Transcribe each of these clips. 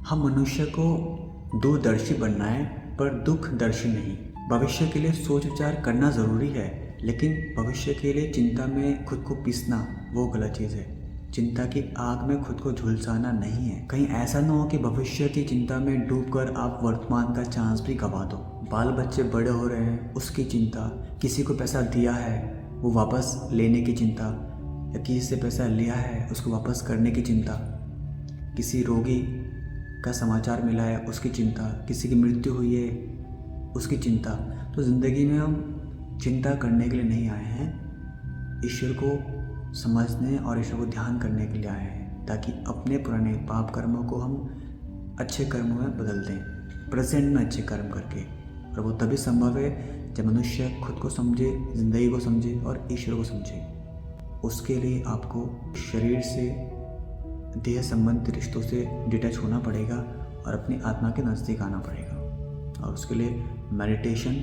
हम मनुष्य को दूरदर्शी बनना है पर दुखदर्शी नहीं। भविष्य के लिए सोच विचार करना ज़रूरी है, लेकिन भविष्य के लिए चिंता में खुद को पीसना वो गलत चीज़ है। चिंता की आग में खुद को झुलसाना नहीं है। कहीं ऐसा ना हो कि भविष्य की चिंता में डूबकर आप वर्तमान का चांस भी गंवा दो। बाल बच्चे बड़े हो रहे हैं उसकी चिंता, किसी को पैसा दिया है वो वापस लेने की चिंता, या किसी से पैसा लिया है उसको वापस करने की चिंता, किसी रोगी का समाचार मिला है उसकी चिंता, किसी की मृत्यु हुई है उसकी चिंता। तो ज़िंदगी में हम चिंता करने के लिए नहीं आए हैं, ईश्वर को समझने और ईश्वर को ध्यान करने के लिए आए हैं, ताकि अपने पुराने पाप कर्मों को हम अच्छे कर्मों में बदल दें, प्रेजेंट में अच्छे कर्म करके। और वो तभी संभव है जब मनुष्य खुद को समझे, ज़िंदगी को समझे और ईश्वर को समझे। उसके लिए आपको शरीर से, देह संबंधित रिश्तों से डिटैच होना पड़ेगा और अपनी आत्मा के नज़दीक आना पड़ेगा। और उसके लिए मेडिटेशन,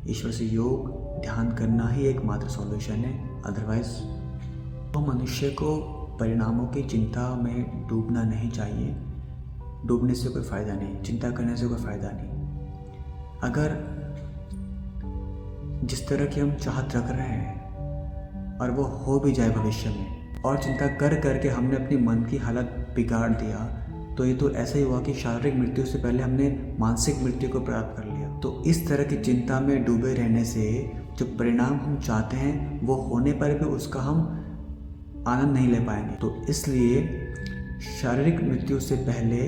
ईश्वर से योग, ध्यान करना ही एकमात्र सॉल्यूशन है। अदरवाइज तो मनुष्य को परिणामों की चिंता में डूबना नहीं चाहिए। डूबने से कोई फ़ायदा नहीं, चिंता करने से कोई फ़ायदा नहीं। अगर जिस तरह की हम चाहत रख रहे हैं और वो हो भी जाए भविष्य में, और चिंता कर करके हमने अपनी मन की हालत बिगाड़ दिया, तो ये तो ऐसा ही हुआ कि शारीरिक मृत्यु से पहले हमने मानसिक मृत्यु को प्राप्त कर लिया। तो इस तरह की चिंता में डूबे रहने से जो परिणाम हम चाहते हैं वो होने पर भी उसका हम आनंद नहीं ले पाएंगे। तो इसलिए शारीरिक मृत्यु से पहले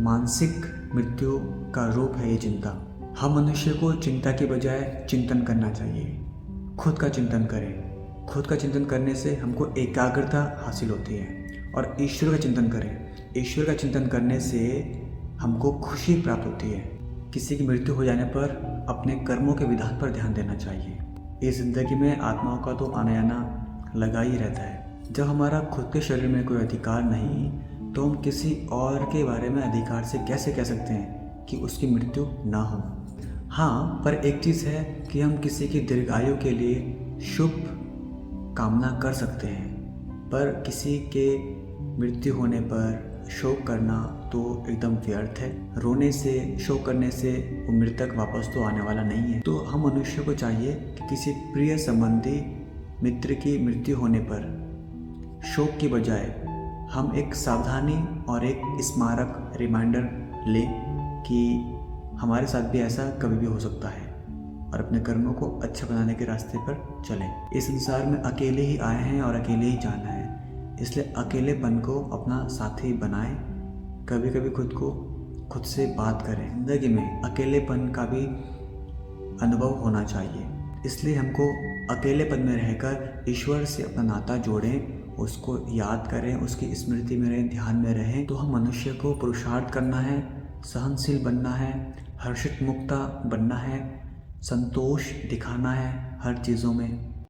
मानसिक मृत्यु का रूप है ये चिंता। हम मनुष्य को चिंता की बजाय चिंतन करना चाहिए। खुद का चिंतन करें। खुद का चिंतन करने से हमको एकाग्रता हासिल होती है। और ईश्वर का चिंतन करें। ईश्वर का चिंतन करने से हमको खुशी प्राप्त होती है। किसी की मृत्यु हो जाने पर अपने कर्मों के विधान पर ध्यान देना चाहिए। इस ज़िंदगी में आत्माओं का तो आना जाना लगा ही रहता है। जब हमारा खुद के शरीर में कोई अधिकार नहीं, तो हम किसी और के बारे में अधिकार से कैसे कह सकते हैं कि उसकी मृत्यु ना हो। हाँ, पर एक चीज़ है कि हम किसी की दीर्घायु के लिए शुभ कामना कर सकते हैं, पर किसी के मृत्यु होने पर शोक करना तो एकदम व्यर्थ है। रोने से, शोक करने से वो मृतक वापस तो आने वाला नहीं है। तो हम मनुष्य को चाहिए कि किसी प्रिय संबंधी मित्र की मृत्यु होने पर शोक की बजाय हम एक सावधानी और एक स्मारक रिमाइंडर लें कि हमारे साथ भी ऐसा कभी भी हो सकता है, और अपने कर्मों को अच्छा बनाने के रास्ते पर चलें। इस संसार में अकेले ही आए हैं और अकेले ही जाना है, इसलिए अकेलेपन को अपना साथी बनाएं। कभी कभी खुद से बात करें। ज़िंदगी में अकेलेपन का भी अनुभव होना चाहिए, इसलिए हमको अकेलेपन में रहकर ईश्वर से अपना नाता जोड़ें, उसको याद करें, उसकी स्मृति में रहें, ध्यान में रहें। तो हम मनुष्य को पुरुषार्थ करना है, सहनशील बनना है, हर्षित मुक्ता बनना है, संतोष दिखाना है हर चीज़ों में।